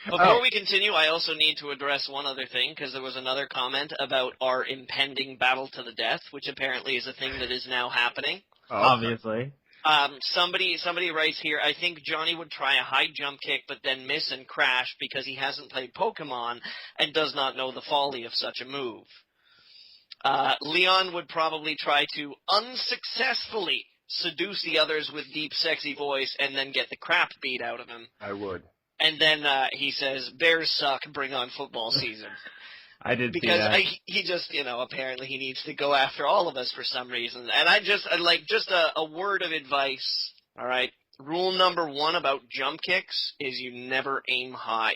Before we continue, I also need to address one other thing, because there was another comment about our impending battle to the death, which apparently is a thing that is now happening. Oh, obviously. Somebody writes here, I think Johnny would try a high jump kick but then miss and crash because he hasn't played Pokemon and does not know the folly of such a move. Leon would probably try to unsuccessfully seduce the others with deep, sexy voice and then get the crap beat out of him. I would. And then he says, Bears suck, bring on football season. I did see because that. He just, apparently he needs to go after all of us for some reason. And I just a word of advice, all right? Rule number 1 about jump kicks is you never aim high.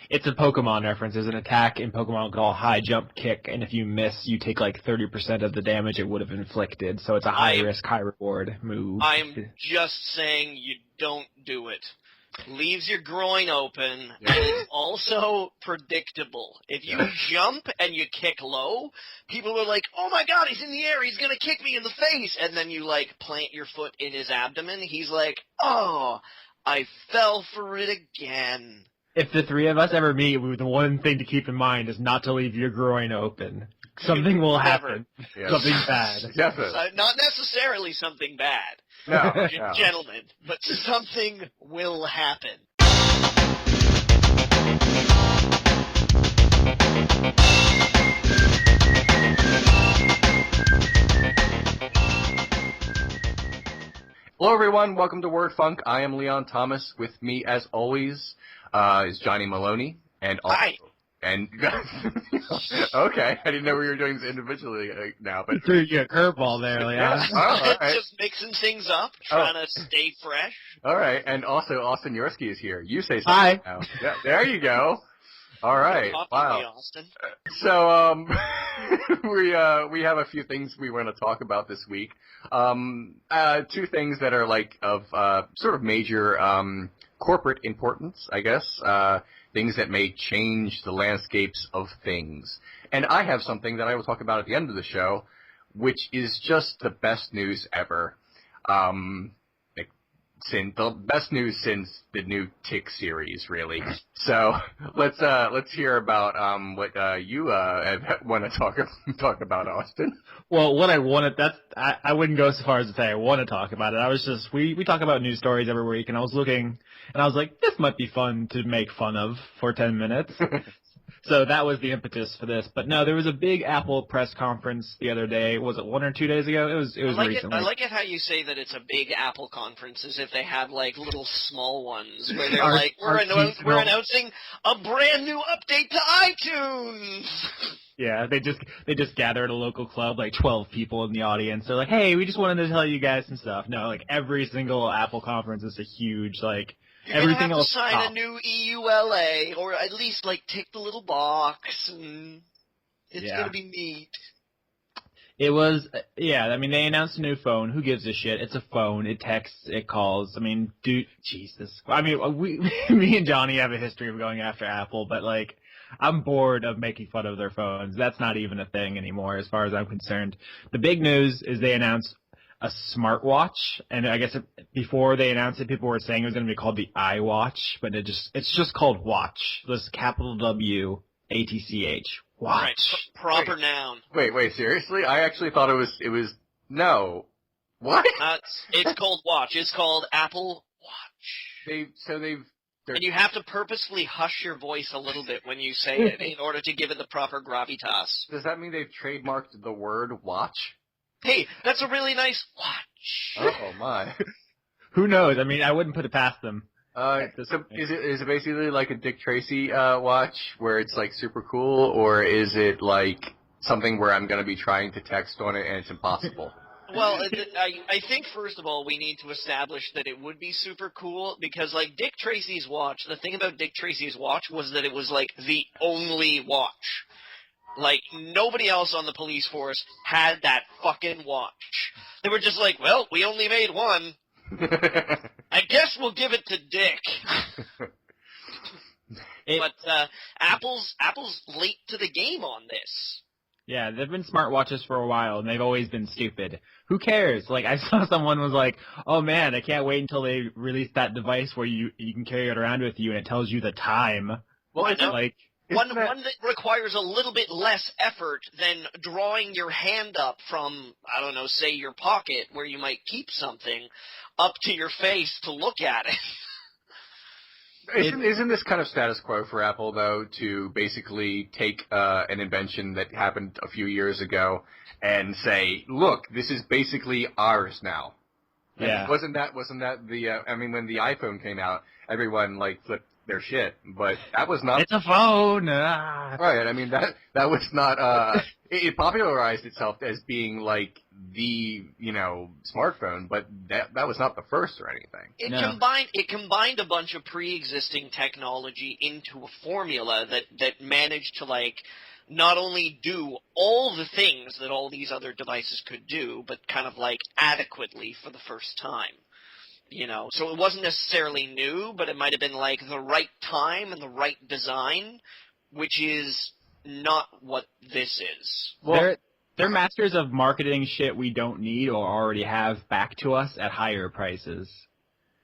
It's a Pokemon reference. There's an attack in Pokemon called high jump kick, and if you miss, you take like 30% of the damage it would have inflicted. So it's a high risk, high reward move. I'm just saying you don't do it. Leaves your groin open, and it's also predictable. If you jump and you kick low, people are like, oh my god, he's in the air, he's gonna kick me in the face! And then you, plant your foot in his abdomen, he's like, oh, I fell for it again. If the three of us ever meet, the one thing to keep in mind is not to leave your groin open. Something will happen. Yes. Something bad. Not necessarily something bad. No. Gentlemen, but something will happen. Hello, everyone. Welcome to Word Funk. I am Leon Thomas. With me, as always, is Johnny Maloney. And also, hi. And okay, I didn't know we were doing this individually now, but threw you a curveball there, Leon. All right. Just mixing things up, trying to stay fresh. All right, and also Austin Yorsky is here. You say something Hi. now. Yeah, there you go. All right. Wow. Me, Austin. So we have a few things we want to talk about this week. 2 things that are of sort of major corporate importance, I guess. Things that may change the landscapes of things. And I have something that I will talk about at the end of the show, which is just the best news ever. The best news since the new Tick series, really. So let's hear about what you want to talk about, Austin. Well, what I wanted, I wouldn't go so far as to say I want to talk about it. I was just, we talk about news stories every week, and I was looking, and I was like, this might be fun to make fun of for 10 minutes. So that was the impetus for this. But no, there was a big Apple press conference the other day. Was it 1 or 2 days ago? It was recently. I like it how you say that it's a big Apple conference, as if they have little small ones where they're we're announcing a brand new update to iTunes. Yeah, they just gathered a local club, 12 people in the audience. They're like, hey, we just wanted to tell you guys some stuff. No, every single Apple conference is a huge, You're everything gonna have else. to sign a new EULA, or at least tick the little box, and it's gonna be neat. It was, I mean, they announced a new phone. Who gives a shit? It's a phone. It texts. It calls. I mean, Jesus. I mean, me and Johnny have a history of going after Apple, but I'm bored of making fun of their phones. That's not even a thing anymore, as far as I'm concerned. The big news is they announced a smartwatch, and I guess before they announced it, people were saying it was going to be called the iWatch, but it's just called Watch. This capital W ATCH. Watch. Right, proper noun. Wait, seriously? I actually thought it was no. What? It's called Watch. It's called Apple Watch. And you have to purposefully hush your voice a little bit when you say it in order to give it the proper gravitas. Does that mean they've trademarked the word watch? Hey, that's a really nice watch. Oh my. Who knows? I mean, I wouldn't put it past them. So is it basically like a Dick Tracy watch where it's super cool, or is it something where I'm going to be trying to text on it and it's impossible? Well, I think, first of all, we need to establish that it would be super cool because, Dick Tracy's watch, the thing about Dick Tracy's watch was that it was, the only watch. Nobody else on the police force had that fucking watch. They were just well, we only made one. I guess we'll give it to Dick. But Apple's late to the game on this. Yeah, they've been smartwatches for a while, and they've always been stupid. Who cares? Like, I saw someone was like, oh man, I can't wait until they release that device where you can carry it around with you and it tells you the time. Well, I know. Like, one that requires a little bit less effort than drawing your hand up from, I don't know, say your pocket where you might keep something, up to your face to look at it. Isn't this kind of status quo for Apple, though, to basically take an invention that happened a few years ago and say, look, this is basically ours now? Yeah. And wasn't that the, when the iPhone came out, everyone, flipped their shit, but that was not... It's a phone! Ah. Right, I mean, that was not, it popularized itself as being, the, smartphone, but that was not the first or anything. It combined a bunch of pre-existing technology into a formula that managed to, not only do all the things that all these other devices could do, but kind of, adequately for the first time. So it wasn't necessarily new, but it might have been the right time and the right design, which is not what this is. Well, they're masters of marketing shit we don't need or already have back to us at higher prices.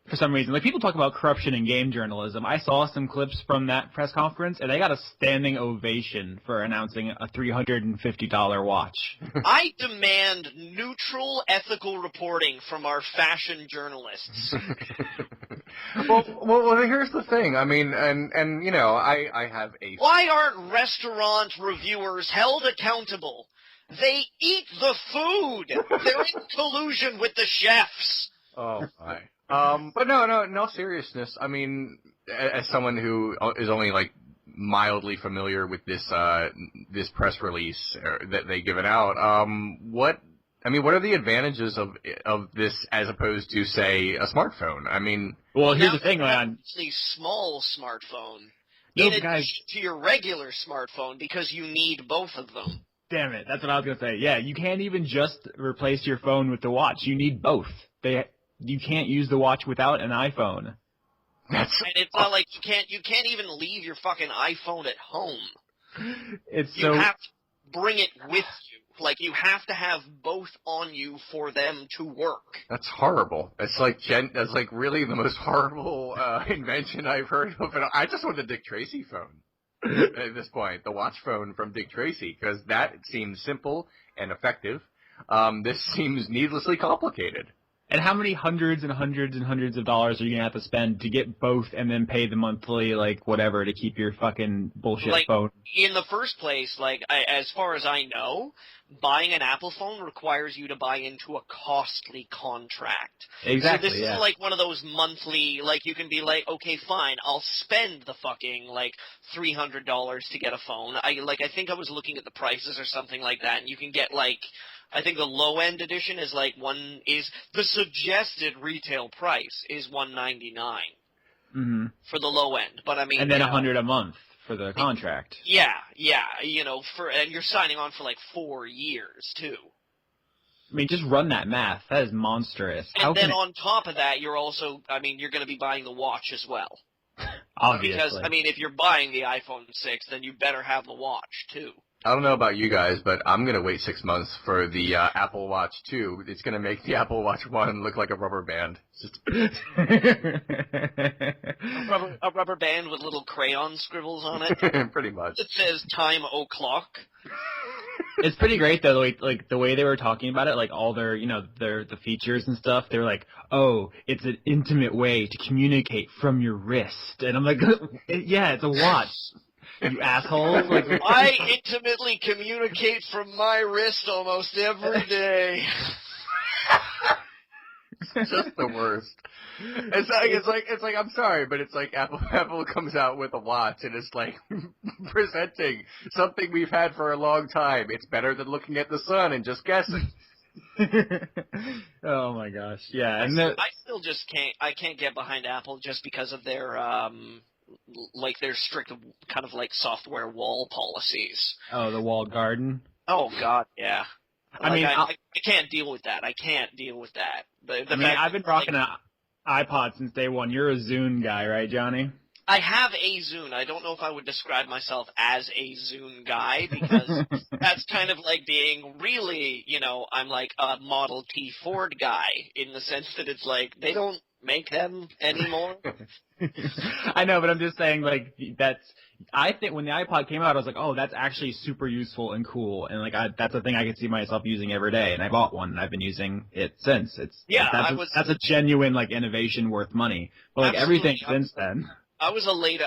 For some reason. People talk about corruption in game journalism. I saw some clips from that press conference, and they got a standing ovation for announcing a $350 watch. I demand neutral, ethical reporting from our fashion journalists. well, here's the thing. I mean, I have a... Why aren't restaurant reviewers held accountable? They eat the food! They're in collusion with the chefs! Oh, my. But no seriousness. I mean, as someone who is only mildly familiar with this press release that they given out, what are the advantages of this as opposed to, say, a smartphone? I mean, well, here's the thing, man. It's a small smartphone Those in guys... addition to your regular smartphone because you need both of them. Damn it, that's what I was gonna say. Yeah, you can't even just replace your phone with the watch. You need both. You can't use the watch without an iPhone. And it's not like you can't even leave your fucking iPhone at home. You have to bring it with you. You have to have both on you for them to work. That's horrible. That's really the most horrible invention I've heard of. And I just want the Dick Tracy phone at this point, the watch phone from Dick Tracy, because that seems simple and effective. This seems needlessly complicated. And how many hundreds and hundreds and hundreds of dollars are you going to have to spend to get both and then pay the monthly, whatever, to keep your fucking bullshit phone? In the first place, as far as I know, buying an Apple phone requires you to buy into a costly contract. Exactly, So this is one of those monthly, you can be okay, fine, I'll spend the fucking, $300 to get a phone. I think I was looking at the prices or something like that, and you can get, I think the low-end edition is the suggested retail price is $199 for the low end. But I mean, and then $100 a month for the contract. Yeah, and you're signing on for 4 years too. I mean, just run that math. That is monstrous. And then on top of that, you're also, you're going to be buying the watch as well. Obviously. Because if you're buying the iPhone 6, then you better have the watch too. I don't know about you guys, but I'm going to wait 6 months for the Apple Watch 2. It's going to make the Apple Watch 1 look like a rubber band. A rubber band with little crayon scribbles on it? Pretty much. It says time o'clock. It's pretty great, though, the way they were talking about it, all their, the features and stuff. They were like, oh, it's an intimate way to communicate from your wrist. And I'm like, yeah, it's a watch. You assholes. I intimately communicate from my wrist almost every day. Just the worst. It's like I'm sorry, but it's like Apple comes out with a watch and it's presenting something we've had for a long time. It's better than looking at the sun and just guessing. Oh my gosh. Yeah. And I still just can't get behind Apple just because of their their strict kind of software wall policies. Oh, the walled garden? Oh, God, yeah. I can't deal with that. I can't deal with that. I've been rocking an iPod since day one. You're a Zune guy, right, Johnny? I have a Zune. I don't know if I would describe myself as a Zune guy, because that's kind of like being really, I'm like a Model T Ford guy, in the sense that it's like, they don't make them anymore. I know, but I'm just saying, like, I think when the iPod came out, I was like, oh, that's actually super useful and cool, and like, that's a thing I could see myself using every day, and I bought one, and I've been using it since. That's a genuine, like, innovation worth money. But like, everything since then. I was a late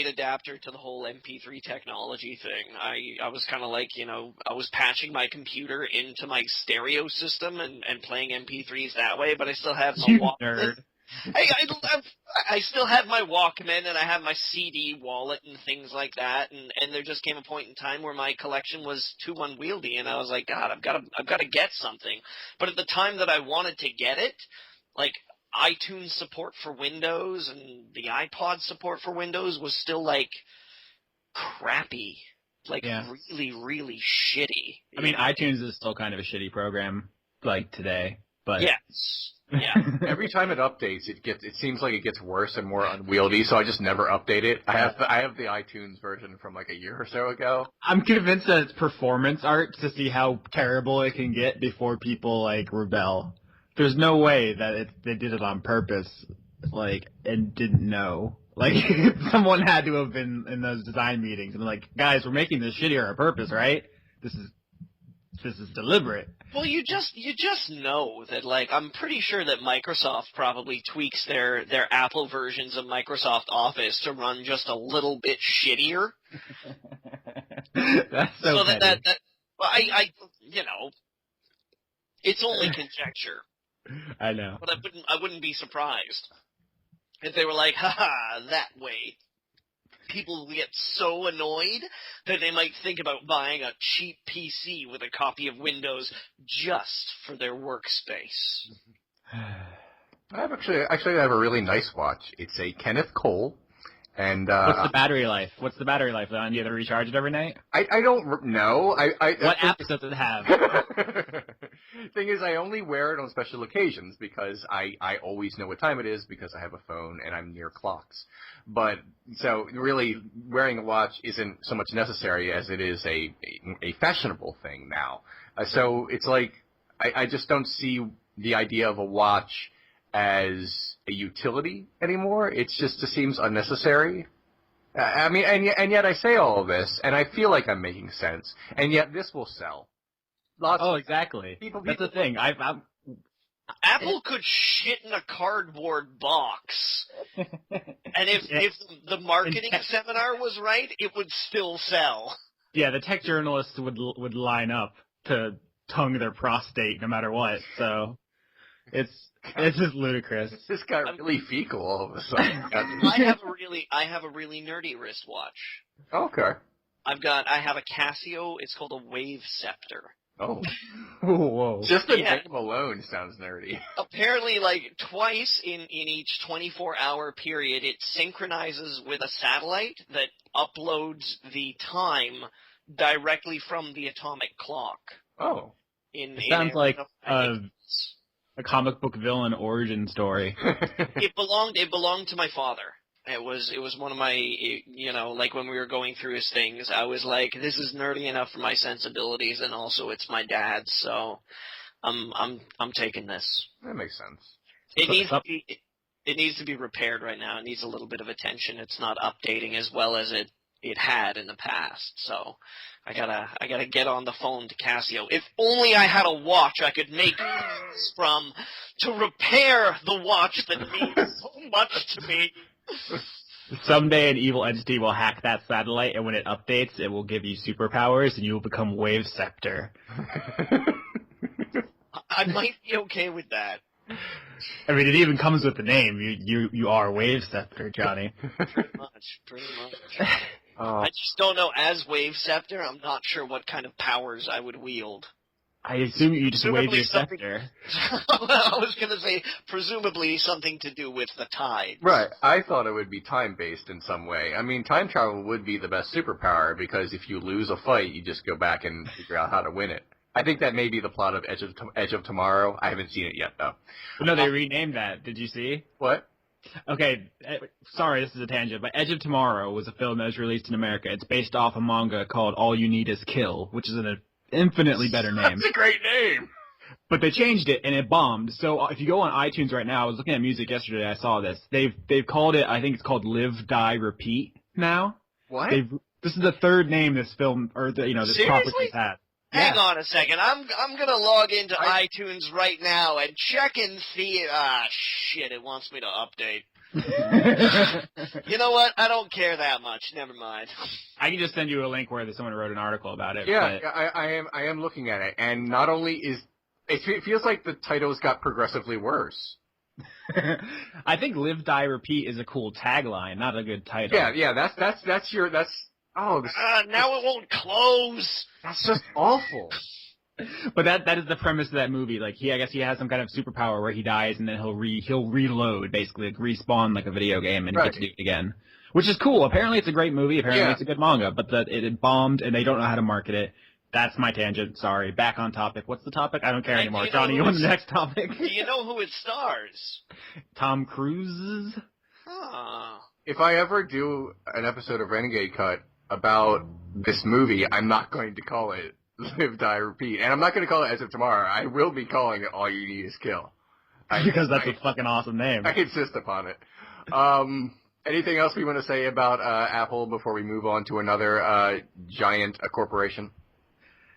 adapter to the whole MP3 technology thing. I was kind of like, I was patching my computer into my stereo system and playing MP3s that way, but I still have my Walkman. Nerd. I still have my Walkman, and I have my CD wallet and things like that, and there just came a point in time where my collection was too unwieldy, and I was like, God, I've got to get something. But at the time that I wanted to get it, like, iTunes support for Windows and the iPod support for Windows was still, like, crappy. Like, really, really shitty. I mean, iTunes is still kind of a shitty program, like, today, but... Yes. Yeah. Every time it updates, it seems like it gets worse and more unwieldy, so I just never update it. I have the iTunes version from like a year or so ago. I'm convinced that it's performance art to see how terrible it can get before people, like, rebel. There's no way that they did it on purpose, like, and didn't know. Like, someone had to have been in those design meetings and like, guys, we're making this shittier on purpose, right? This is deliberate. Well, you just know that, like, I'm pretty sure that Microsoft probably tweaks their Apple versions of Microsoft Office to run just a little bit shittier. That's so that it's only conjecture. I know. But I wouldn't be surprised if they were like, haha, that way. People get so annoyed that they might think about buying a cheap PC with a copy of Windows just for their workspace. I have actually have a really nice watch. It's a Kenneth Cole. And what's the battery life? Do you have to recharge it every night? I don't know. What apps does it have? Thing is, I only wear it on special occasions because I always know what time it is because I have a phone and I'm near clocks. But so really, wearing a watch isn't so much necessary as it is a fashionable thing now. So it's like I just don't see the idea of a watch as a utility anymore. It seems unnecessary. I mean, and yet I say all of this, and I feel like I'm making sense, and yet this will sell. Exactly. That's the thing. Apple could shit in a cardboard box, and if the marketing seminar was right, it would still sell. Yeah, the tech journalists would line up to tongue their prostate no matter what. So it's just ludicrous. This got really fecal all of a sudden. I have a really nerdy wristwatch. Okay. I have a Casio. It's called a Wave Scepter. Oh. Whoa. Just the name alone sounds nerdy. Apparently, like, twice in each 24-hour period, it synchronizes with a satellite that uploads the time directly from the atomic clock. Oh. It sounds like a comic book villain origin story. It belonged to my father. It was one of my, like when we were going through his things, I was like, this is nerdy enough for my sensibilities, and also it's my dad's, so I'm taking this. That makes sense. It needs to be repaired right now. It needs a little bit of attention. It's not updating as well as it had in the past, so I gotta get on the phone to Casio. If only I had a watch I could make from to repair the watch that means so much to me. Someday an evil entity will hack that satellite, and when it updates, it will give you superpowers, and you will become Wave Scepter. I might be okay with that. I mean, it even comes with the name. You are Wave Scepter, Johnny. Pretty much. I just don't know. As Wave Scepter, I'm not sure what kind of powers I would wield. I assume you just wave your scepter. I was going to say, presumably something to do with the tides. Right. I thought it would be time-based in some way. I mean, time travel would be the best superpower, because if you lose a fight, you just go back and figure out how to win it. I think that may be the plot of Edge of Tomorrow. I haven't seen it yet, though. But no, they renamed that. Did you see? What? Okay, sorry, this is a tangent, but Edge of Tomorrow was a film that was released in America. It's based off a manga called All You Need Is Kill, which is an infinitely better name. That's a great name! But they changed it, and it bombed. So if you go on iTunes right now, I was looking at music yesterday, I saw this. They've called it, I think it's called Live, Die, Repeat now. What? This is the third name this film, or this property's had. Hang on a second. I'm gonna log into iTunes right now and check and see. Shit! It wants me to update. You know what? I don't care that much. Never mind. I can just send you a link where someone wrote an article about it. Yeah, but... I am looking at it, and not only is it feels like the titles got progressively worse. I think "Live, Die, Repeat" is a cool tagline, not a good title. Yeah. That's now it won't close. That's just awful. But that is the premise of that movie. Like I guess he has some kind of superpower where he dies and then he'll reload, basically like respawn like a video game and get to do it again, which is cool. Apparently it's a great movie. Apparently it's a good manga, but it bombed and they don't know how to market it. That's my tangent. Sorry. Back on topic. What's the topic? I don't care anymore. Johnny, you want the next topic? Do you know who it stars? Tom Cruise. If I ever do an episode of Renegade Cut about this movie, I'm not going to call it Live, Die, Repeat. And I'm not going to call it As of Tomorrow. I will be calling it All You Need Is Kill. Because that's a fucking awesome name. I insist upon it. Anything else we want to say about Apple before we move on to another giant corporation?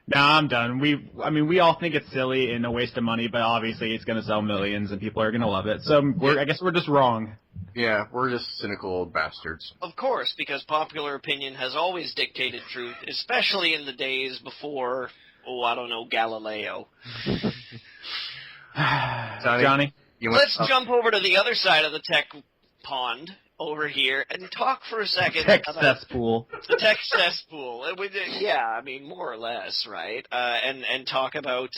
No, I'm done. We all think it's silly and a waste of money, but obviously it's going to sell millions and people are going to love it. So I guess we're just wrong. Yeah, we're just cynical old bastards. Of course, because popular opinion has always dictated truth, especially in the days before, Galileo. Johnny? Let's jump over to the other side of the tech pond over here and talk for a second tech about cesspool. The tech cesspool. Yeah, more or less, right? And talk about,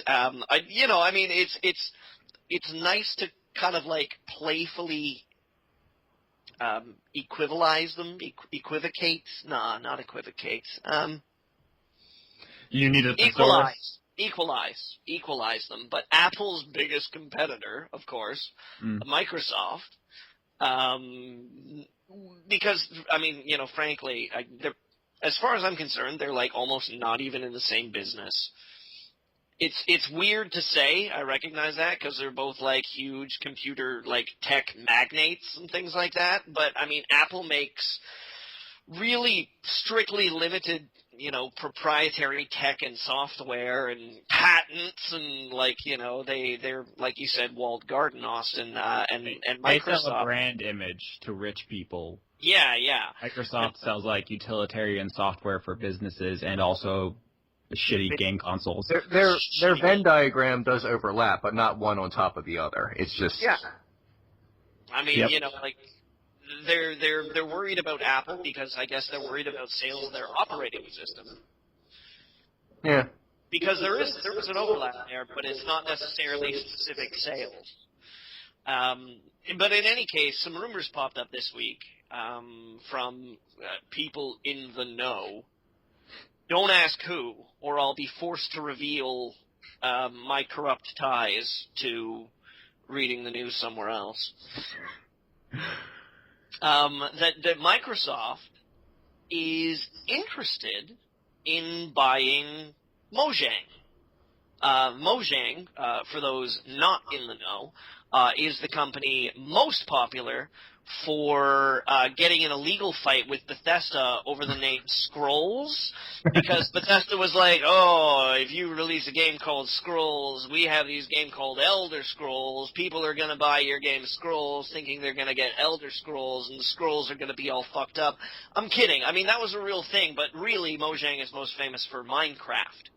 it's nice to kind of like playfully equivalize them, equivocate. Nah, not equivocate. You need a equalize them. But Apple's biggest competitor, of course, Microsoft. Because, frankly, as far as I'm concerned, they're like almost not even in the same business. It's weird to say, I recognize that, because they're both like huge computer, like tech magnates and things like that, but Apple makes really strictly limited, proprietary tech and software and patents and they're like you said, walled garden, Austin, and Microsoft. They sell a brand image to rich people. Yeah. Microsoft sells like utilitarian software for businesses and also shitty game consoles. Their Venn diagram does overlap, but not one on top of the other. It's just they're worried about Apple because I guess they're worried about sales of their operating system. Yeah. Because there is an overlap there, but it's not necessarily specific sales. But in any case, some rumors popped up this week from people in the know. Don't ask who, or I'll be forced to reveal my corrupt ties to reading the news somewhere else. That Microsoft is interested in buying Mojang. Mojang, for those not in the know, is the company most popular for getting in a legal fight with Bethesda over the name Scrolls, because Bethesda was like, if you release a game called Scrolls, we have these game called Elder Scrolls, people are going to buy your game Scrolls thinking they're going to get Elder Scrolls, and the Scrolls are going to be all fucked up. I'm kidding. That was a real thing, but really Mojang is most famous for Minecraft.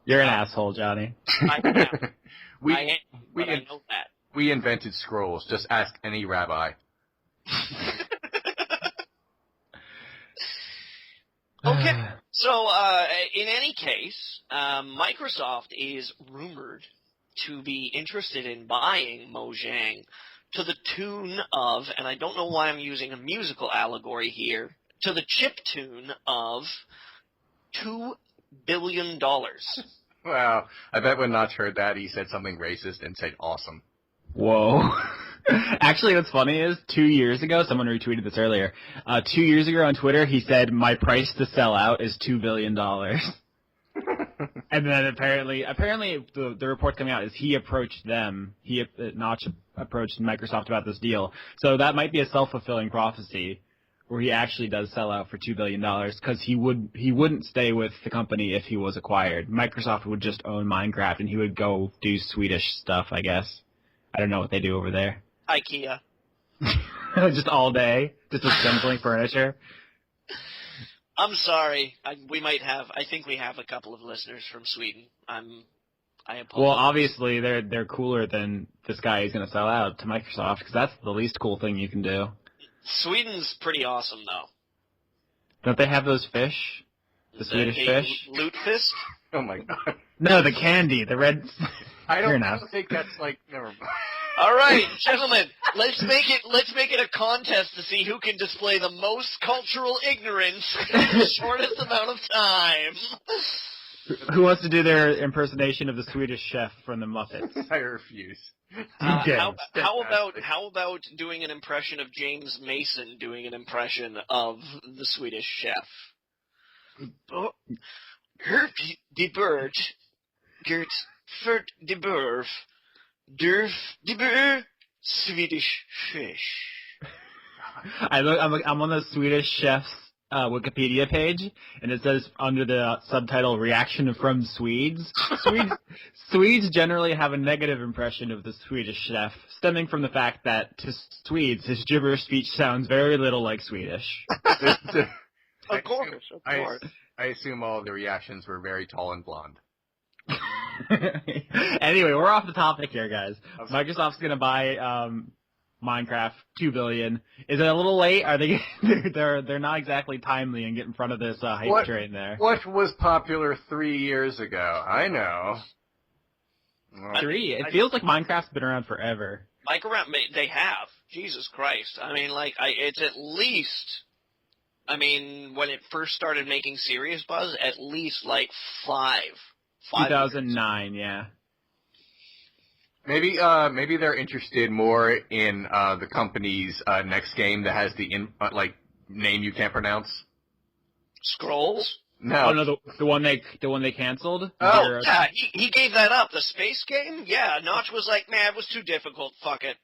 You're an asshole, Johnny. I am. I know that. We invented Scrolls. Just ask any rabbi. Okay, so in any case, Microsoft is rumored to be interested in buying Mojang to the tune of, and I don't know why I'm using a musical allegory here, to the chip tune of $2 billion. Wow, I bet when Notch heard that, he said something racist and said awesome. Whoa. Actually, what's funny is 2 years ago, someone retweeted this earlier. 2 years ago on Twitter, he said, "My price to sell out is $2 billion." And then apparently the report coming out is he approached them. Notch approached Microsoft about this deal. So that might be a self-fulfilling prophecy, where he actually does sell out for $2 billion, because he wouldn't stay with the company if he was acquired. Microsoft would just own Minecraft, and he would go do Swedish stuff, I guess. I don't know what they do over there. IKEA. Just all day, just assembling furniture. I'm sorry. I think we have a couple of listeners from Sweden. I apologize. Well, obviously they're cooler than this guy who's going to sell out to Microsoft, because that's the least cool thing you can do. Sweden's pretty awesome, though. Don't they have those fish? The Swedish fish? Lutfisk? Oh my god. No, the candy, the red. I don't think that's never mind. All right, gentlemen, let's make it a contest to see who can display the most cultural ignorance in the shortest amount of time. Who wants to do their impersonation of the Swedish chef from the Muppets? I refuse. Okay. How about doing an impression of James Mason doing an impression of the Swedish chef? Herp de bird, Gert Fert de Burf, Durf de Bur, Swedish fish. I'm on the Swedish chef's Wikipedia page, and it says under the subtitle "Reaction from Swedes." Swedes generally have a negative impression of the Swedish chef, stemming from the fact that to Swedes his gibberish speech sounds very little like Swedish. Of course. I assume all of the reactions were very tall and blonde. Anyway, we're off the topic here, guys. Microsoft's gonna buy Minecraft, $2 billion. Is it a little late? Are they? They're not exactly timely and get in front of this hype train there. What was popular 3 years ago? I know. It feels like Minecraft's been around forever. They have. Jesus Christ. I mean, it's at least. I mean, when it first started making serious buzz, at least 5 2009, yeah. Maybe they're interested more in the company's next game that has the name you can't pronounce. Scrolls? No. Oh no, the one they canceled. Oh yeah, he gave that up. The space game? Yeah, Notch was like, man, it was too difficult. Fuck it.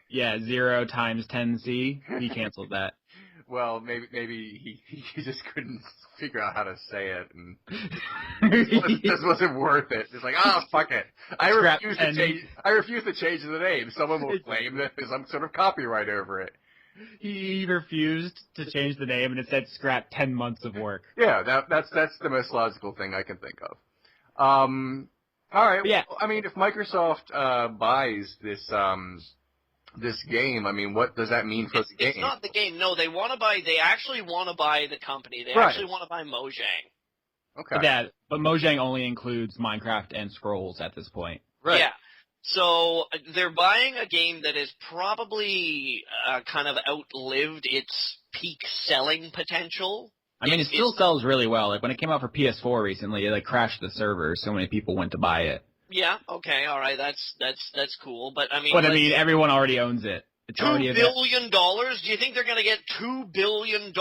Yeah, 0 times 10c. He canceled that. Well, maybe he just couldn't figure out how to say it, and it just wasn't worth it. It's like, fuck it. I refuse to change the name. Someone will claim that there's some sort of copyright over it. He refused to change the name, and it said scrap 10 months of work. Yeah, that's the most logical thing I can think of. All right. Yeah. Well, I mean, if Microsoft buys this game, I mean, what does that mean for the game? It's not the game. No, they actually want to buy the company. They actually want to buy Mojang. Okay. But Mojang only includes Minecraft and Scrolls at this point. Right. Yeah. So they're buying a game that has probably kind of outlived its peak selling potential. I mean, it still sells really well. Like when it came out for PS4 recently, it crashed the server. So many people went to buy it. Yeah. Okay. All right. That's cool. But I mean. But I mean, everyone already owns it. It's $2 billion? Do you think they're going to get $2 billion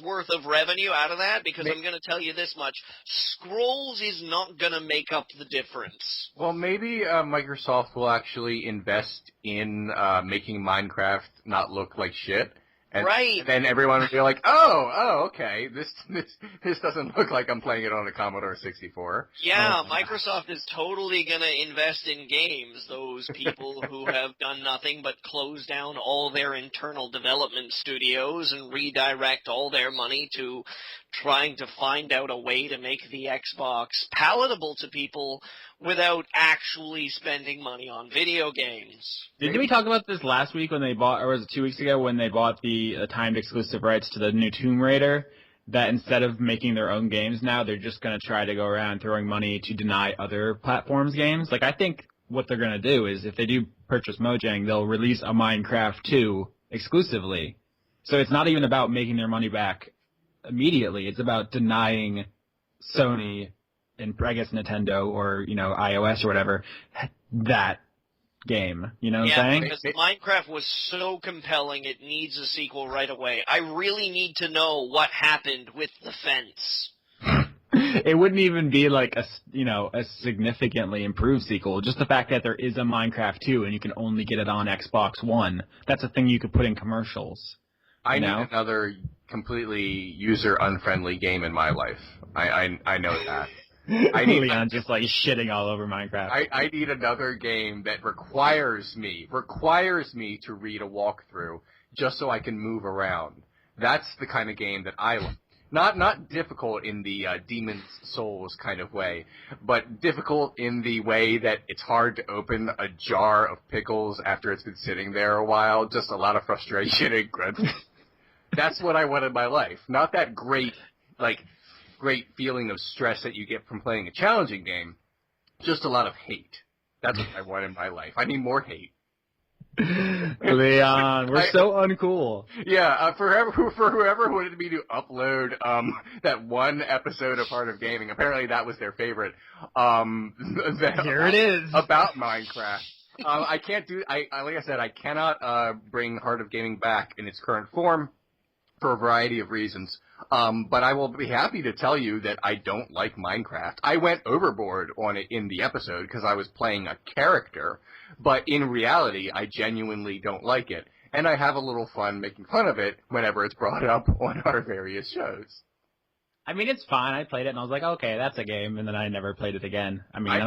worth of revenue out of that? Because I'm going to tell you this much: Scrolls is not going to make up the difference. Well, maybe Microsoft will actually invest in making Minecraft not look like shit. And then everyone will be like, oh, okay, this doesn't look like I'm playing it on a Commodore 64. Yeah, Microsoft is totally going to invest in games, those people who have done nothing but close down all their internal development studios and redirect all their money to trying to find out a way to make the Xbox palatable to people without actually spending money on video games. Didn't we talk about this last week when they bought, or was it 2 weeks ago when they bought the timed exclusive rights to the new Tomb Raider? That instead of making their own games now, they're just going to try to go around throwing money to deny other platforms games. Like, I think what they're going to do is if they do purchase Mojang, they'll release a Minecraft 2 exclusively. So it's not even about making their money back immediately. It's about denying Sony and I guess Nintendo or, iOS or whatever, that game. You know what Yeah, I'm saying? because Minecraft was so compelling, it needs a sequel right away. I really need to know what happened with the fence. It wouldn't even be like a significantly improved sequel. Just the fact that there is a Minecraft 2 and you can only get it on Xbox One. That's a thing you could put in commercials. I need another completely user-unfriendly game in my life. I know that. Leon just like shitting all over Minecraft. I need another game that requires me to read a walkthrough just so I can move around. That's the kind of game that I like. Not difficult in the Demon's Souls kind of way, but difficult in the way that it's hard to open a jar of pickles after it's been sitting there a while. Just a lot of frustration and grunt. That's what I want in my life. Not that great feeling of stress that you get from playing a challenging game. Just a lot of hate. That's what I want in my life. I need more hate. Leon, we're so uncool. Yeah, for whoever wanted me to upload that one episode of Heart of Gaming, apparently that was their favorite. Here it is about Minecraft. I can't do. Like I said, I cannot bring Heart of Gaming back in its current form for a variety of reasons. But I will be happy to tell you that I don't like Minecraft. I went overboard on it in the episode because I was playing a character, but in reality, I genuinely don't like it. And I have a little fun making fun of it whenever it's brought up on our various shows. I mean, it's fine. I played it and I was like, okay, that's a game, and then I never played it again. I mean, I don't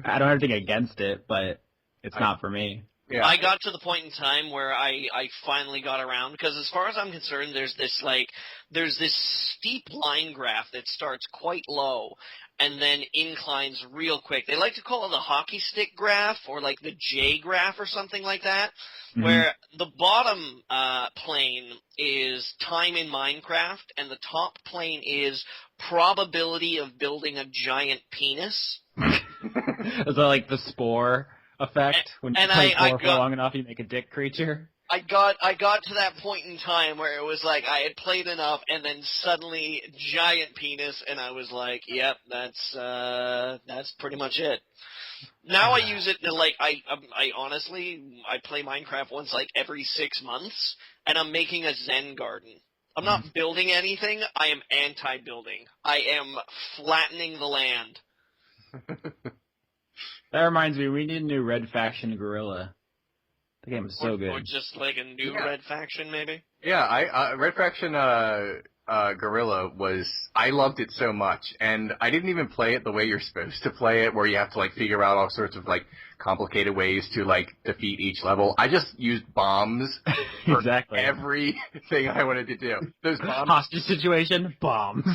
have anything against it, but it's not for me. Yeah. I got to the point in time where I finally got around, because as far as I'm concerned, there's this steep line graph that starts quite low and then inclines real quick. They like to call it the hockey stick graph, or like the J graph or something like that, where the bottom plane is time in Minecraft and the top plane is probability of building a giant penis. Is that like the spore effect? When you play Thor for long enough, you make a dick creature? I got to that point in time where it was like I had played enough, and then suddenly giant penis, and I was like, "Yep, that's pretty much it." Now I use it to I honestly play Minecraft once every 6 months, and I'm making a Zen garden. I'm not building anything. I am anti-building. I am flattening the land. That reminds me, we need a new Red Faction gorilla. The game is so good. Or just like a new Red Faction, maybe? Yeah, Red Faction Gorilla I loved it so much, and I didn't even play it the way you're supposed to play it, where you have to figure out all sorts of complicated ways to defeat each level. I just used bombs for exactly everything I wanted to do. Those bombs. Hostage situation, bombs.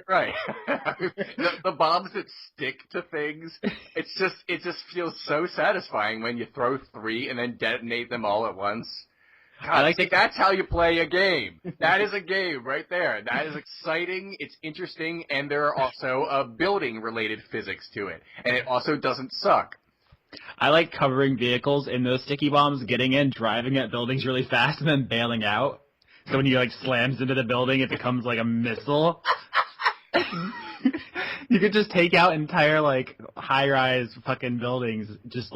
Right. the bombs that stick to things. It just feels so satisfying when you throw 3 and then detonate them all at once. God, that's how you play a game. That is a game right there. That is exciting, it's interesting, and there are also building-related physics to it. And it also doesn't suck. I like covering vehicles in those sticky bombs, getting in, driving at buildings really fast, and then bailing out. So when you slams into the building, it becomes like a missile. You could just take out entire high-rise fucking buildings, just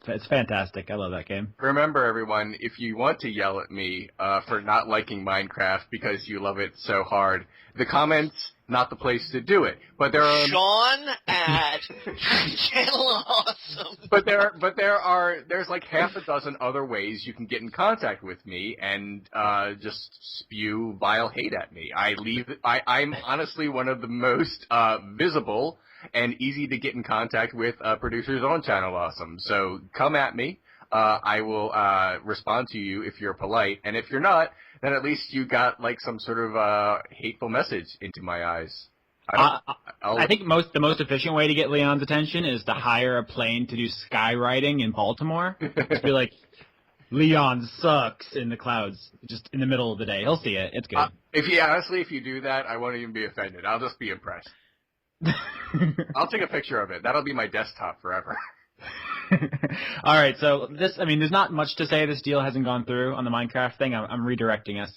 it's fantastic. I love that game. Remember, everyone, if you want to yell at me for not liking Minecraft because you love it so hard, the comments, not the place to do it. But there are Sean at Channel Awesome. But there's half a dozen other ways you can get in contact with me and just spew vile hate at me. I'm honestly one of the most visible and easy to get in contact with producers on Channel Awesome. So come at me. I will respond to you if you're polite, and if you're not, then at least you got some sort of hateful message into my eyes. I think the most efficient way to get Leon's attention is to hire a plane to do skywriting in Baltimore. Just be like, Leon sucks in the clouds, just in the middle of the day. He'll see it. It's good. If you do that, I won't even be offended. I'll just be impressed. I'll take a picture of it. That'll be my desktop forever. All right, so there's not much to say. This deal hasn't gone through on the Minecraft thing. I'm redirecting us.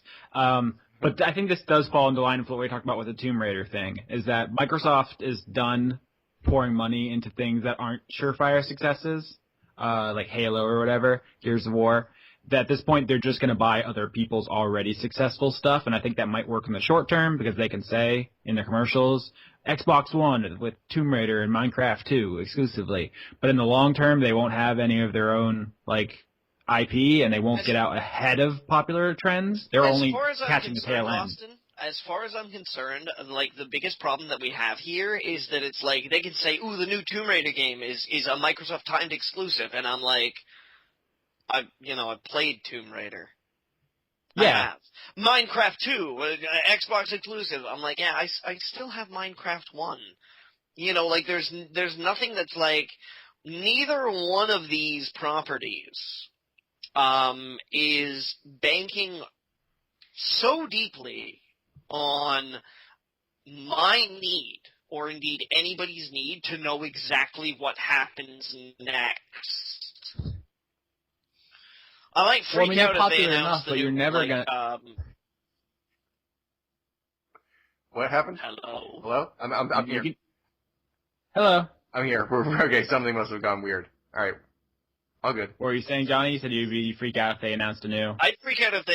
But I think this does fall into line with what we talked about with the Tomb Raider thing, is that Microsoft is done pouring money into things that aren't surefire successes. like Halo or whatever, Gears of War, that at this point they're just going to buy other people's already successful stuff, and I think that might work in the short term because they can say in their commercials, Xbox One with Tomb Raider and Minecraft 2 exclusively. But in the long term, they won't have any of their own like IP, and they won't get out ahead of popular trends. They're only catching the tail end. Austin, as far as I'm concerned, like the biggest problem that we have here is that it's like they can say, "Ooh, the new Tomb Raider game is a Microsoft timed exclusive," and I'm like, I've played Tomb Raider. Yeah. I have. Minecraft 2, Xbox exclusive. I'm like, yeah, I still have Minecraft 1. Like there's nothing that's like, neither one of these properties is banking so deeply on my need, or indeed anybody's need, to know exactly what happens next. I might freak out if they announce the new, but you're never gonna. What happened? Hello. Hello? I'm here. Hello. I'm here. Okay, something must have gone weird. All right. All good. What were you saying, Johnny? You said you'd freak out if they announced a new. I'd freak out if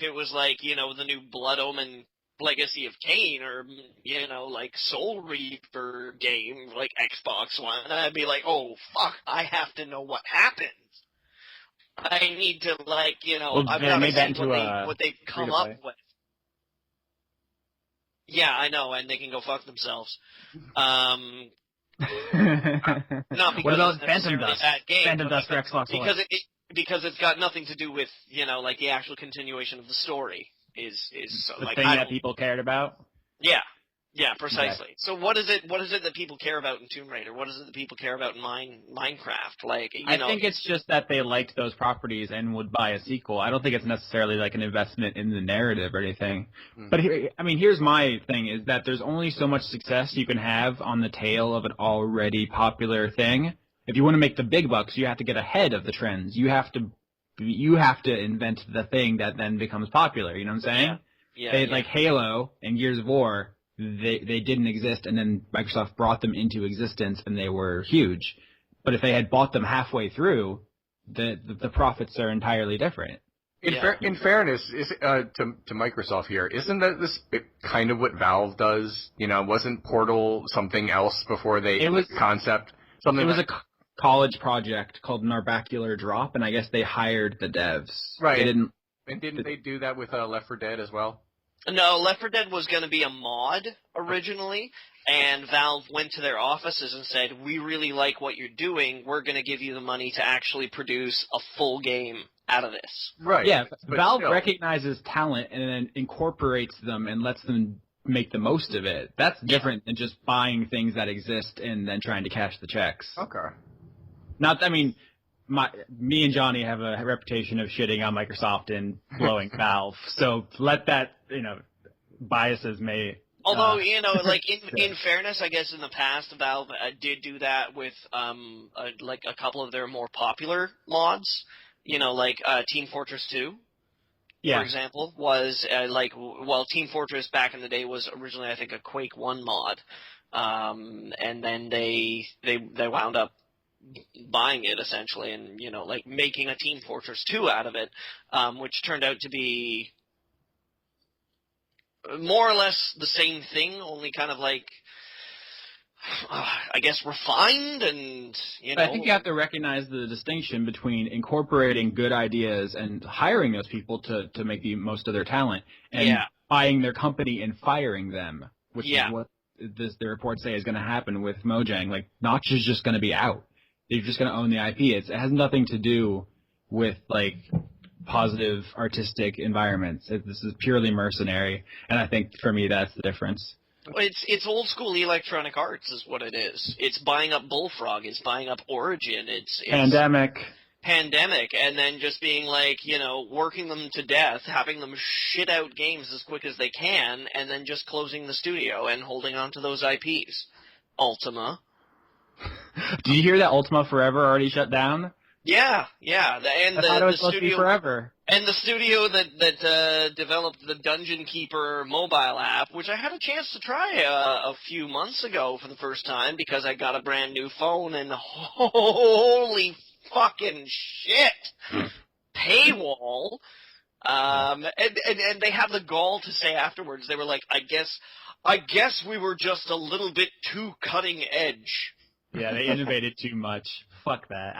it was like, the new Blood Omen Legacy of Kain, or, like Soul Reaper game, like Xbox One. And I'd be like, oh, fuck, I have to know what happens. I need to, like, I've got to see what they've come up with. Yeah, I know, and they can go fuck themselves. Not because what about it's Phantom Dust? That game, Phantom Dust for Xbox One. Because it's got nothing to do with, like the actual continuation of the story is the like thing that people cared about. Yeah, precisely. Okay. So what is it that people care about in Tomb Raider? What is it that people care about in Minecraft? Like, I think it's just that they liked those properties and would buy a sequel. I don't think it's necessarily like an investment in the narrative or anything. Mm. But here's my thing: is that there's only so much success you can have on the tail of an already popular thing. If you want to make the big bucks, you have to get ahead of the trends. You have to invent the thing that then becomes popular. You know what I'm saying? Yeah. Like Halo and Gears of War. They didn't exist, and then Microsoft brought them into existence, and they were huge. But if they had bought them halfway through, the profits are entirely different. In fairness, to Microsoft here, isn't that this kind of what Valve does? Wasn't Portal something else before they concept something? It was a college project called Narbacular Drop, and I guess they hired the devs. Right. Didn't they do that with Left 4 Dead as well? No, Left 4 Dead was going to be a mod originally, and Valve went to their offices and said, we really like what you're doing, we're going to give you the money to actually produce a full game out of this. Right. Yeah, Valve recognizes talent and then incorporates them and lets them make the most of it. That's different than just buying things that exist and then trying to cash the checks. Okay. Me and Johnny have a reputation of shitting on Microsoft and blowing Valve, so let that, biases may... Although, in fairness, I guess in the past, Valve did do that with, like a couple of their more popular mods, like Team Fortress 2, for example, was, Team Fortress back in the day was originally, I think, a Quake 1 mod, and then they wound up buying it essentially and making a Team Fortress 2 out of it, which turned out to be more or less the same thing, only kind of like I guess refined and I think you have to recognize the distinction between incorporating good ideas and hiring those people to make the most of their talent and buying their company and firing them, which is what the reports say is going to happen with Mojang. Like, Notch is just going to be out. They're just going to own the IP. It has nothing to do with, like, positive artistic environments. This is purely mercenary, and I think, for me, that's the difference. It's old school Electronic Arts is what it is. It's buying up Bullfrog. It's buying up Origin. It's Pandemic, and then just being like, working them to death, having them shit out games as quick as they can, and then just closing the studio and holding on to those IPs. Ultima. Did you hear that Ultima Forever already shut down? Yeah. And the studio forever. And the studio that developed the Dungeon Keeper mobile app, which I had a chance to try a few months ago for the first time because I got a brand new phone, and holy fucking shit. Paywall. And they have the gall to say afterwards, they were like, I guess we were just a little bit too cutting edge. Yeah, they innovated too much. Fuck that.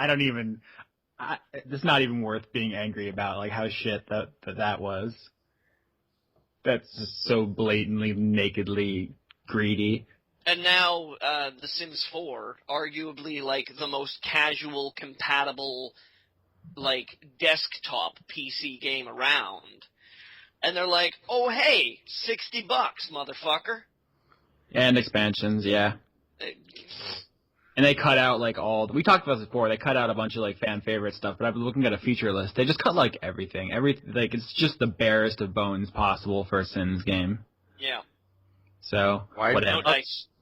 It's not even worth being angry about, like, how shit that was. That's just so blatantly, nakedly greedy. And now, The Sims 4, arguably, like, the most casual, compatible, like, desktop PC game around. And they're like, oh, hey, $60, motherfucker. And expansions, yeah. And they cut out, like, we talked about this before, they cut out a bunch of, like, fan favorite stuff, but I've been looking at a feature list. They just cut, like, everything. Like, it's just the barest of bones possible for a Sims game. Yeah. So, whatever.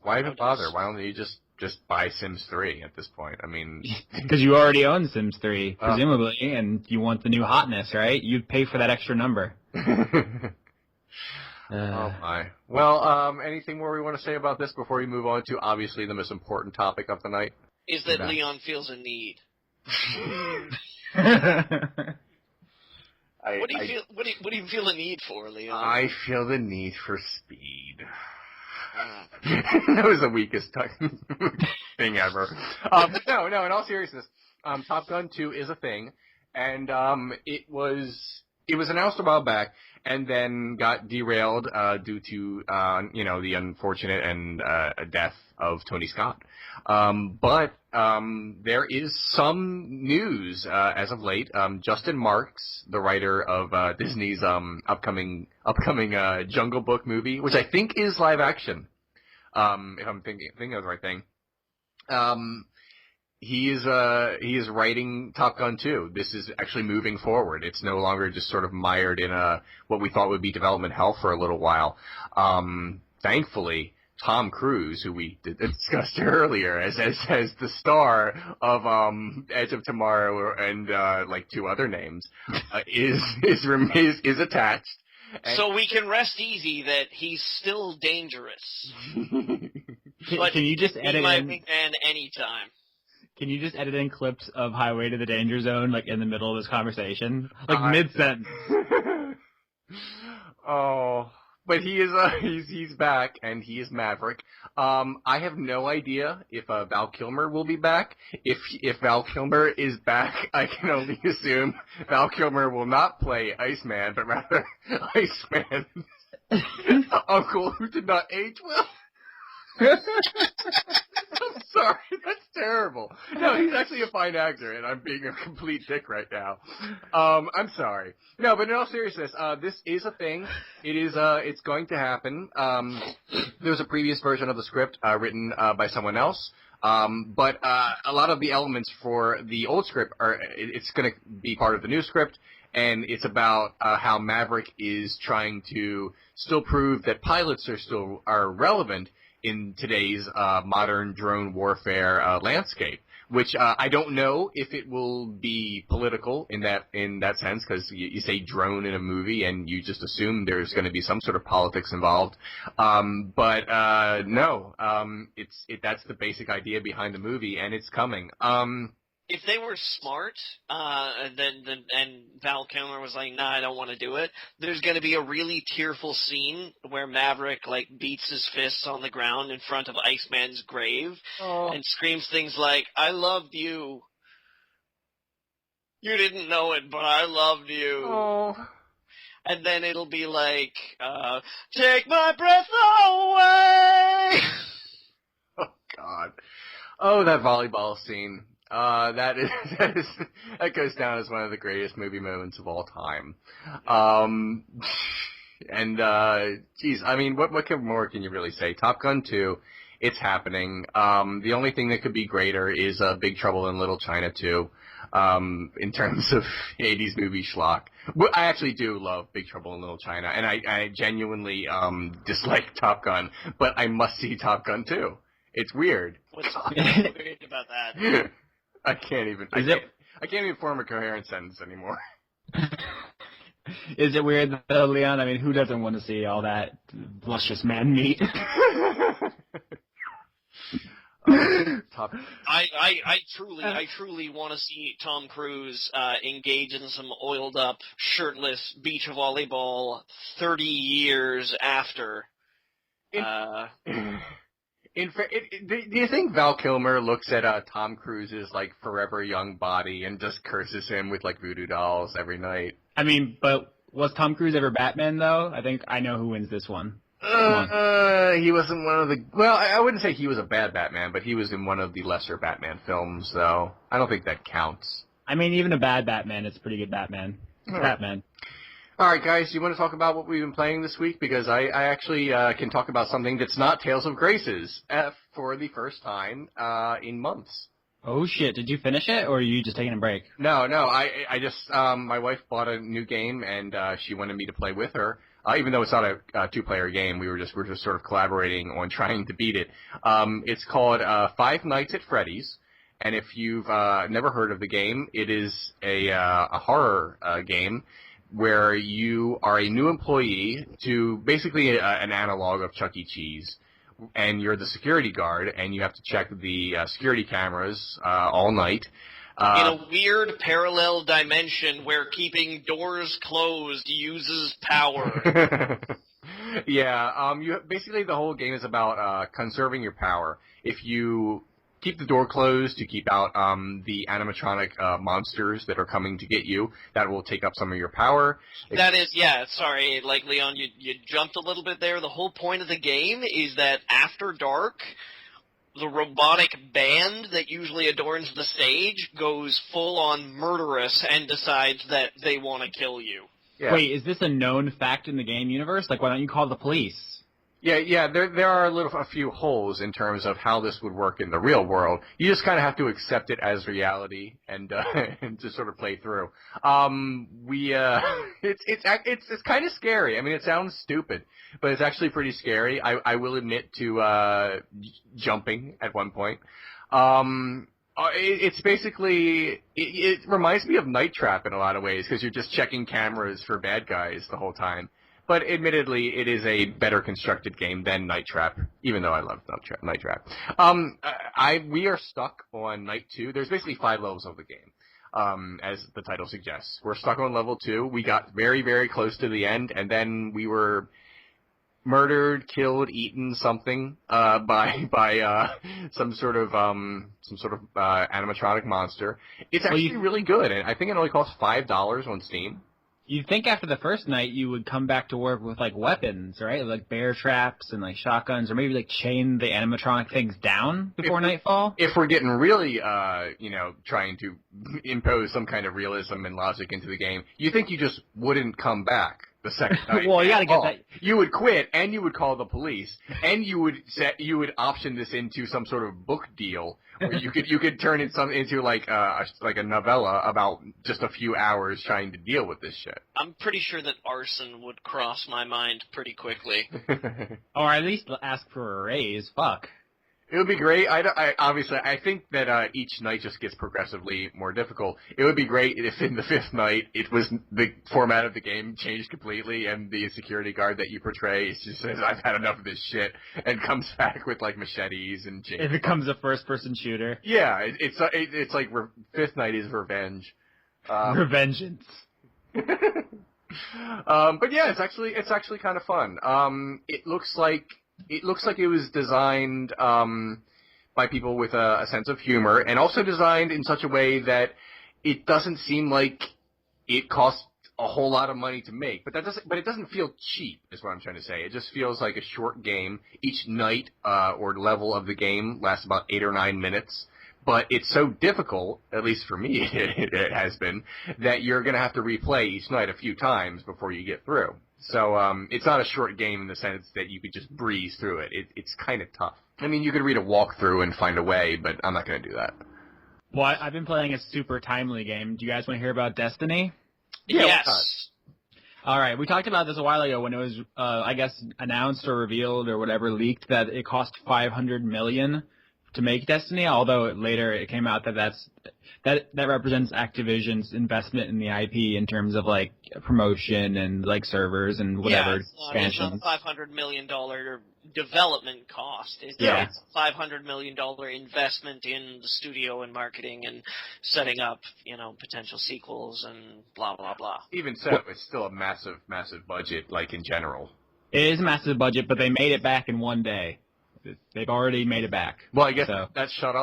Why even bother? Why don't you just buy Sims 3 at this point? I mean... Because you already own Sims 3, presumably, and you want the new hotness, right? You'd pay for that extra number. Oh my. Well, anything more we want to say about this before we move on to obviously the most important topic of the night? Is that Leon feels a need. What do you feel a need for, Leon? I feel the need for speed. That was the weakest thing ever. No, in all seriousness, Top Gun 2 is a thing, and it was announced a while back, and then got derailed due to the unfortunate and death of Tony Scott. But there is some news as of late. Justin Marks, the writer of Disney's upcoming Jungle Book movie, which I think is live action, if I'm thinking of the right thing. He is writing Top Gun 2. This is actually moving forward. It's no longer just sort of mired in what we thought would be development hell for a little while. Thankfully, Tom Cruise, who we discussed earlier as the star of Edge of Tomorrow and like two other names, is attached. So we can rest easy that he's still dangerous. Can you just edit my in? Wingman anytime. Can you just edit in clips of Highway to the Danger Zone, like, in the middle of this conversation? Like, mid-sentence. Oh, but he's back, and he is Maverick. I have no idea if Val Kilmer will be back. If Val Kilmer is back, I can only assume Val Kilmer will not play Iceman, but rather Iceman's uncle who did not age well. I'm sorry, that's terrible. No, he's actually a fine actor, and I'm being a complete dick right now. I'm sorry. No, but in all seriousness, this is a thing. It's going to happen. There's a previous version of the script written by someone else. But a lot of the elements for the old script it's going to be part of the new script, and it's about how Maverick is trying to still prove that pilots are relevant in today's modern drone warfare landscape, which I don't know if it will be political in that sense, because you say drone in a movie and you just assume there's going to be some sort of politics involved. But no, that's the basic idea behind the movie, and it's coming. If they were smart, and Val Kilmer was like, nah, I don't want to do it, there's going to be a really tearful scene where Maverick, like, beats his fists on the ground in front of Iceman's grave and screams things like, I loved you. You didn't know it, but I loved you. Oh. And then it'll be like, take my breath away! Oh, God. Oh, that volleyball scene. That goes down as one of the greatest movie moments of all time. Geez, I mean, what more can you really say? Top Gun 2, it's happening. The only thing that could be greater is Big Trouble in Little China 2, in terms of 80s movie schlock. I actually do love Big Trouble in Little China, and I genuinely dislike Top Gun, but I must see Top Gun 2. It's weird. What's weird about that? I can't even form a coherent sentence anymore. Is it weird though, Leon? I mean, who doesn't want to see all that luscious man meat? I truly want to see Tom Cruise engage in some oiled up, shirtless beach volleyball 30 years after. Do you think Val Kilmer looks at Tom Cruise's like forever young body and just curses him with like voodoo dolls every night? I mean, but was Tom Cruise ever Batman though? I think I know who wins this one. He wasn't one of the. Well, I wouldn't say he was a bad Batman, but he was in one of the lesser Batman films, though. I don't think that counts. I mean, even a bad Batman is a pretty good Batman. It's Batman. All right, guys, you want to talk about what we've been playing this week? Because I actually can talk about something that's not Tales of Graces for the first time in months. Oh shit! Did you finish it, or are you just taking a break? No. I just my wife bought a new game, and she wanted me to play with her. Even though it's not a two-player game, we're just sort of collaborating on trying to beat it. It's called Five Nights at Freddy's, and if you've never heard of the game, it is a horror game where you are a new employee to basically an analog of Chuck E. Cheese, and you're the security guard, and you have to check the security cameras all night. In a weird parallel dimension where keeping doors closed uses power. Yeah, basically the whole game is about conserving your power. If you keep the door closed to keep out the animatronic monsters that are coming to get you, that will take up some of your power. That is, yeah, sorry, like Leon, you jumped a little bit there. The whole point of the game is that after dark, the robotic band that usually adorns the stage goes full-on murderous and decides that they want to kill you. Yeah. Wait, is this a known fact in the game universe? Like, why don't you call the police? Yeah. There are a few holes in terms of how this would work in the real world. You just kind of have to accept it as reality and just sort of play through. It's kind of scary. I mean, it sounds stupid, but it's actually pretty scary. I will admit to jumping at one point. It's basically it reminds me of Night Trap in a lot of ways because you're just checking cameras for bad guys the whole time. But admittedly, it is a better constructed game than Night Trap, even though I love Night Trap. We are stuck on night 2. There's basically 5 levels of the game, as the title suggests. We're stuck on level 2. We got very, very close to the end, and then we were murdered, killed, eaten, something by some sort of animatronic monster. It's actually really good, and I think it only costs $5 on Steam. You'd think after the first night you would come back to work with, like, weapons, right? Like bear traps and, like, shotguns, or maybe, like, chain the animatronic things down before nightfall? If we're getting really, trying to impose some kind of realism and logic into the game, you think you just wouldn't come back the second night. Well, you gotta get that. You would quit, and you would call the police, and you would option this into some sort of book deal where you could turn it into like a novella about just a few hours trying to deal with this shit. I'm pretty sure that arson would cross my mind pretty quickly. Or at least ask for a raise. Fuck. It would be great. I think that each night just gets progressively more difficult. It would be great if in the 5th night the format of the game changed completely, and the security guard that you portray just says, "I've had enough of this shit," and comes back with like machetes and chains. It becomes a first-person shooter. Yeah, it's like 5th night is revenge. Revengeance. But yeah, it's actually kind of fun. It looks like it was designed by people with a sense of humor, and also designed in such a way that it doesn't seem like it costs a whole lot of money to make. But it doesn't feel cheap, is what I'm trying to say. It just feels like a short game. Each night or level of the game lasts about 8 or 9 minutes. But it's so difficult, at least for me it has been, that you're going to have to replay each night a few times before you get through. So it's not a short game in the sense that you could just breeze through it. It's kind of tough. I mean, you could read a walkthrough and find a way, but I'm not going to do that. Well, I've been playing a super timely game. Do you guys want to hear about Destiny? Yeah, Yes. All right, we talked about this a while ago when it was, I guess, announced or revealed or whatever, leaked that it cost $500 million to make Destiny, although later it came out that represents Activision's investment in the IP in terms of like promotion and like servers and whatever expansions. It's not a $500 million development cost. It's a $500 million investment in the studio and marketing and setting up, potential sequels and blah, blah, blah. Even so, it's still a massive, massive budget, like in general. It is a massive budget, but they made it back in one day. They've already made it back. Well, I guess that shut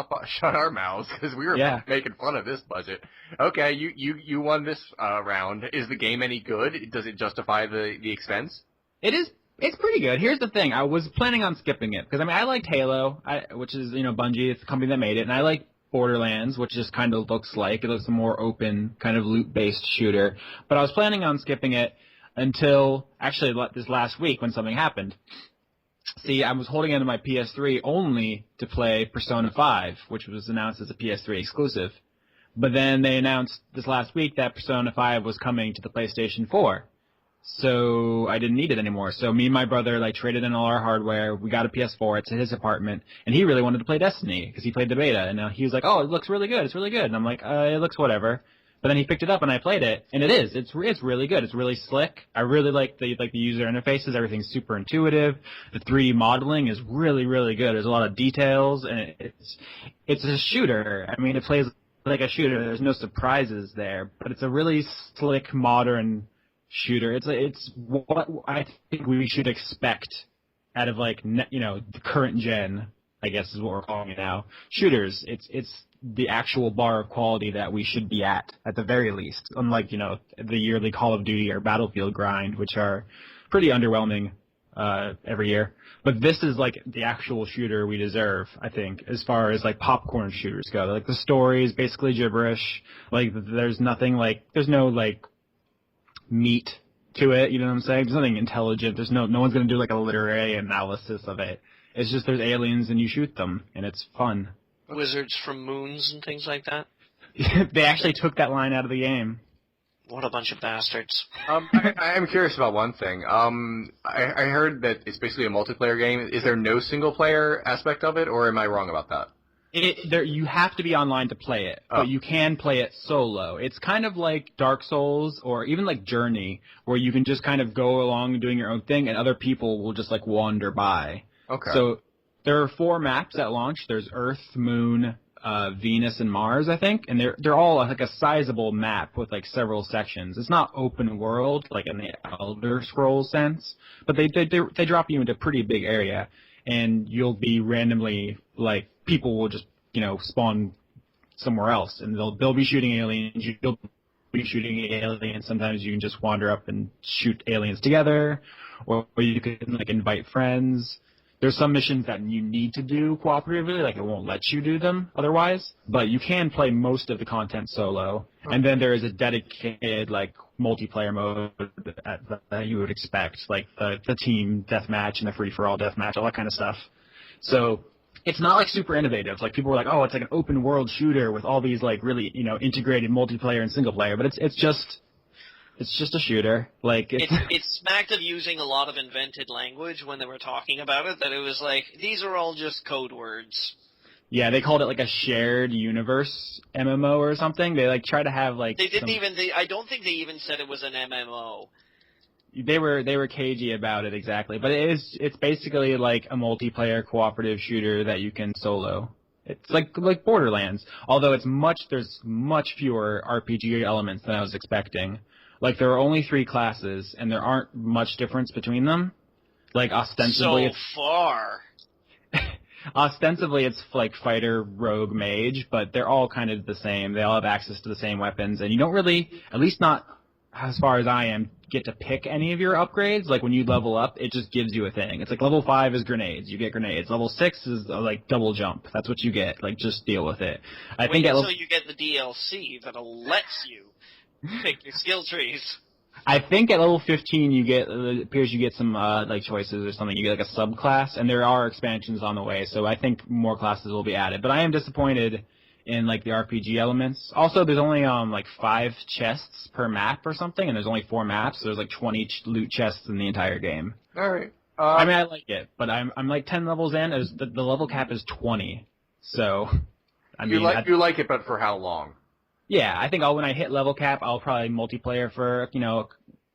our mouths, because we were making fun of this budget. Okay, you won this round. Is the game any good? Does it justify the expense? It is. It's pretty good. Here's the thing. I was planning on skipping it, because I liked Halo, which is, Bungie. It's the company that made it, and I like Borderlands, which just kind of looks a more open, kind of loot-based shooter. But I was planning on skipping it until, actually, this last week when something happened. See, I was holding onto my PS3 only to play Persona 5, which was announced as a PS3 exclusive. But then they announced this last week that Persona 5 was coming to the PlayStation 4. So I didn't need it anymore. So me and my brother traded in all our hardware. We got a PS4. It's at his apartment. And he really wanted to play Destiny because he played the beta. And he was like, oh, it looks really good. It's really good. And I'm like, it looks whatever. But then he picked it up and I played it, and it is. It's really good. It's really slick. I really like the user interfaces. Everything's super intuitive. The 3D modeling is really, really good. There's a lot of details, and it's a shooter. It plays like a shooter. There's no surprises there, but it's a really slick, modern shooter. It's what I think we should expect out of the current gen, I guess is what we're calling it now. Shooters. It's the actual bar of quality that we should be at the very least. Unlike, the yearly Call of Duty or Battlefield grind, which are pretty underwhelming every year. But this is the actual shooter we deserve, I think, as far as popcorn shooters go. The story is basically gibberish. There's nothing there's no meat to it, you know what I'm saying? There's nothing intelligent. There's no one's gonna do a literary analysis of it. It's just there's aliens and you shoot them, and it's fun. Wizards from moons and things like that? They actually took that line out of the game. What a bunch of bastards. I'm curious about one thing. I heard that it's basically a multiplayer game. Is there no single-player aspect of it, or am I wrong about that? You have to be online to play it, but you can play it solo. It's kind of like Dark Souls or even like Journey, where you can just kind of go along doing your own thing, and other people will just wander by. Okay. So there are 4 maps at launch. There's Earth, Moon, Venus, and Mars, I think, and they're all a sizable map with several sections. It's not open world in the Elder Scrolls sense, but they drop you into a pretty big area, and you'll be randomly people will just spawn somewhere else, and they'll be shooting aliens. You'll be shooting aliens. Sometimes you can just wander up and shoot aliens together, or you can invite friends. There's some missions that you need to do cooperatively, it won't let you do them otherwise, but you can play most of the content solo. And then there is a dedicated, multiplayer mode that you would expect, the team deathmatch and the free-for-all deathmatch, all that kind of stuff. So it's not, super innovative. People were oh, it's an open-world shooter with all these, really, integrated multiplayer and single-player, but it's just a shooter. It smacked of using a lot of invented language when they were talking about it, that it was these are all just code words. Yeah, they called it a shared universe MMO or something. They try to have They didn't even. I don't think they even said it was an MMO. They were cagey about it, exactly. But it's basically a multiplayer cooperative shooter that you can solo. It's like Borderlands, although there's much fewer RPG elements than I was expecting. There are only 3 classes, and there aren't much difference between them. Ostensibly... So far! Ostensibly, it's fighter, rogue, mage, but they're all kind of the same. They all have access to the same weapons, and you don't really, at least not as far as I am, get to pick any of your upgrades. When you level up, it just gives you a thing. It's level 5 is grenades. You get grenades. Level 6 is double jump. That's what you get. Just deal with it. I think until you get the DLC that lets you pick your skill trees. I think at level 15 it appears you get some choices or something. You get a subclass, and there are expansions on the way. So I think more classes will be added. But I am disappointed in the RPG elements. Also, there's only 5 chests per map or something, and there's only 4 maps. So there's 20 loot chests in the entire game. All right. I like it, but I'm 10 levels in. The level cap is 20. So, I you mean, you like it, but for how long? Yeah, I think when I hit level cap, I'll probably multiplayer for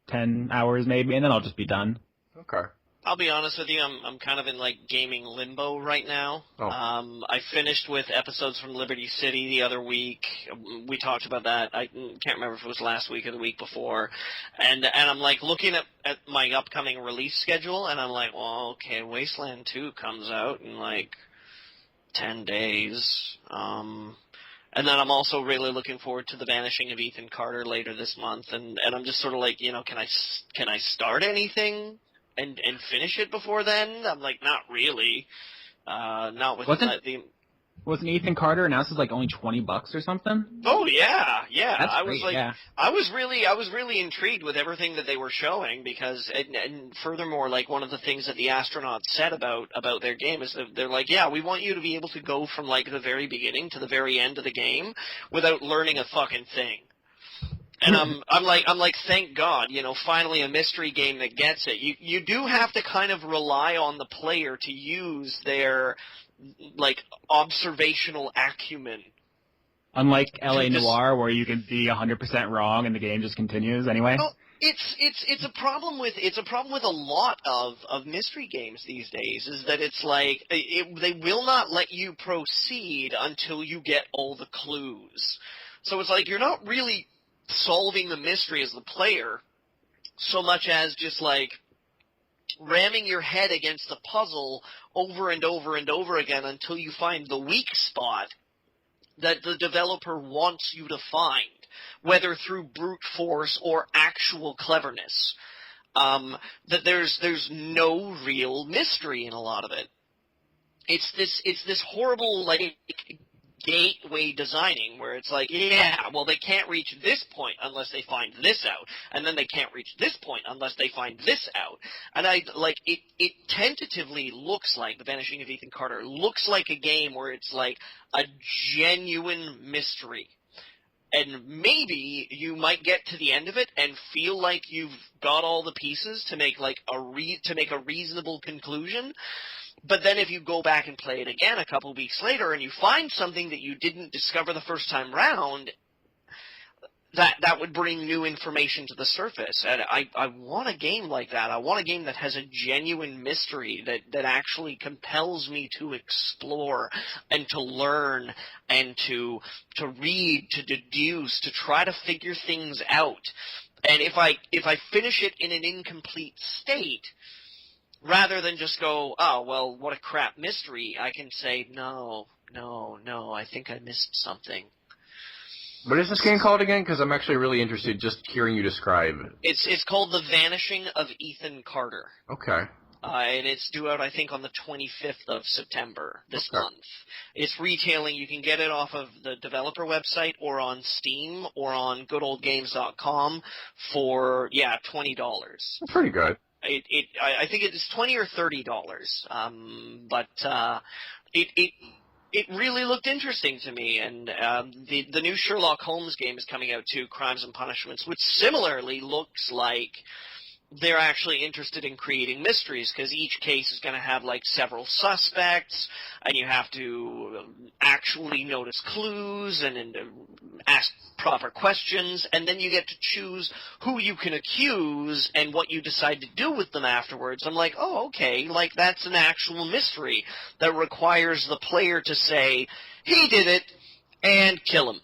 10 hours maybe, and then I'll just be done. Okay. I'll be honest with you, I'm kind of in like gaming limbo right now. Oh. I finished with episodes from Liberty City the other week. We talked about that. I can't remember if it was last week or the week before. And I'm like looking at my upcoming release schedule, and I'm like, well, okay, Wasteland 2 comes out in like 10 days. And then I'm also really looking forward to The Vanishing of Ethan Carter later this month, and I'm just sort of like, can I start anything and finish it before then? I'm like, not really. Not with Wasn't Ethan Carter announced as like only $20 or something? Oh yeah. That's I great, was like, yeah. I was really intrigued with everything that they were showing because, and furthermore, like one of the things that the astronauts said about their game is that they're like, yeah, we want you to be able to go from like the very beginning to the very end of the game without learning a fucking thing. And I'm like, thank God, finally a mystery game that gets it. You do have to kind of rely on the player to use their like observational acumen. Unlike L.A. Noire, where you can be 100% wrong and the game just continues anyway. Well, it's a problem with a lot of mystery games these days. Is that it's like they will not let you proceed until you get all the clues. So it's like you're not really solving the mystery as the player so much as just like ramming your head against the puzzle over and over and over again until you find the weak spot that the developer wants you to find, whether through brute force or actual cleverness. That there's no real mystery in a lot of it. It's this horrible like gateway designing where it's like, yeah, well, they can't reach this point unless they find this out, and then they can't reach this point unless they find this out. And it tentatively looks like The Vanishing of Ethan Carter looks like a game where it's like a genuine mystery. And maybe you might get to the end of it and feel like you've got all the pieces to make like a reasonable conclusion. But then if you go back and play it again a couple weeks later and you find something that you didn't discover the first time round, that would bring new information to the surface. And I want a game like that. I want a game that has a genuine mystery that actually compels me to explore and to learn and to read, to deduce, to try to figure things out. And if I finish it in an incomplete state, rather than just go, oh, well, what a crap mystery, I can say, no, I think I missed something. What is this game called again? Because I'm actually really interested just hearing you describe it. It's called The Vanishing of Ethan Carter. Okay. And it's due out, I think, on the 25th of September this month. It's retailing. You can get it off of the developer website or on Steam or on goodoldgames.com for, $20. That's pretty good. I think it is $20 or $30, but it really looked interesting to me. And the new Sherlock Holmes game is coming out too, Crimes and Punishments, which similarly looks like they're actually interested in creating mysteries because each case is going to have like several suspects, and you have to actually notice clues and ask proper questions, and then you get to choose who you can accuse and what you decide to do with them afterwards. I'm like, oh, okay, like that's an actual mystery that requires the player to say, he did it, and kill him.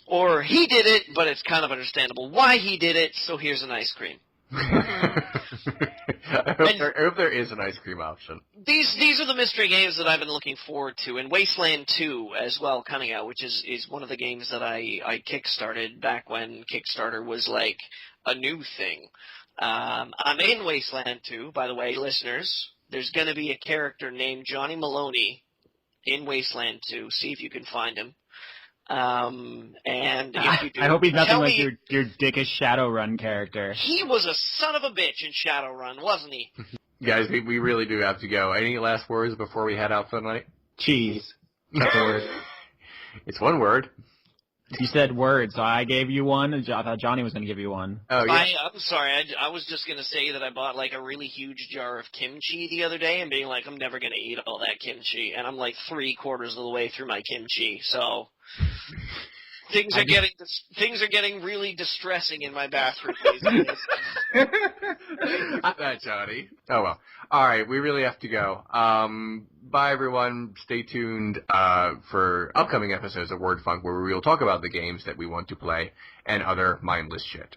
Or he did it, but it's kind of understandable why he did it, so here's an ice cream. I hope there is an ice cream option. These are the mystery games that I've been looking forward to, and Wasteland 2 as well coming out, which is one of the games that I kickstarted back when Kickstarter was like a new thing. I'm in Wasteland 2, by the way, listeners. There's going to be a character named Johnny Maloney in Wasteland 2. See if you can find him. And if you do, I hope he's nothing like your dickish Shadowrun character. He was a son of a bitch in Shadowrun, wasn't he? Guys, we really do have to go. Any last words before we head out for the night? Cheese. That's a word. It's one word. You said words, so I gave you one. I thought Johnny was going to give you one. Oh, yeah. I'm sorry. I was just going to say that I bought like a really huge jar of kimchi the other day and being like, I'm never going to eat all that kimchi. And I'm like 3/4 of the way through my kimchi. So things are getting really distressing in my bathroom these days. That, Johnny. Oh, well. All right, we really have to go. Bye, everyone. Stay tuned for upcoming episodes of Word Funk, where we will talk about the games that we want to play and other mindless shit.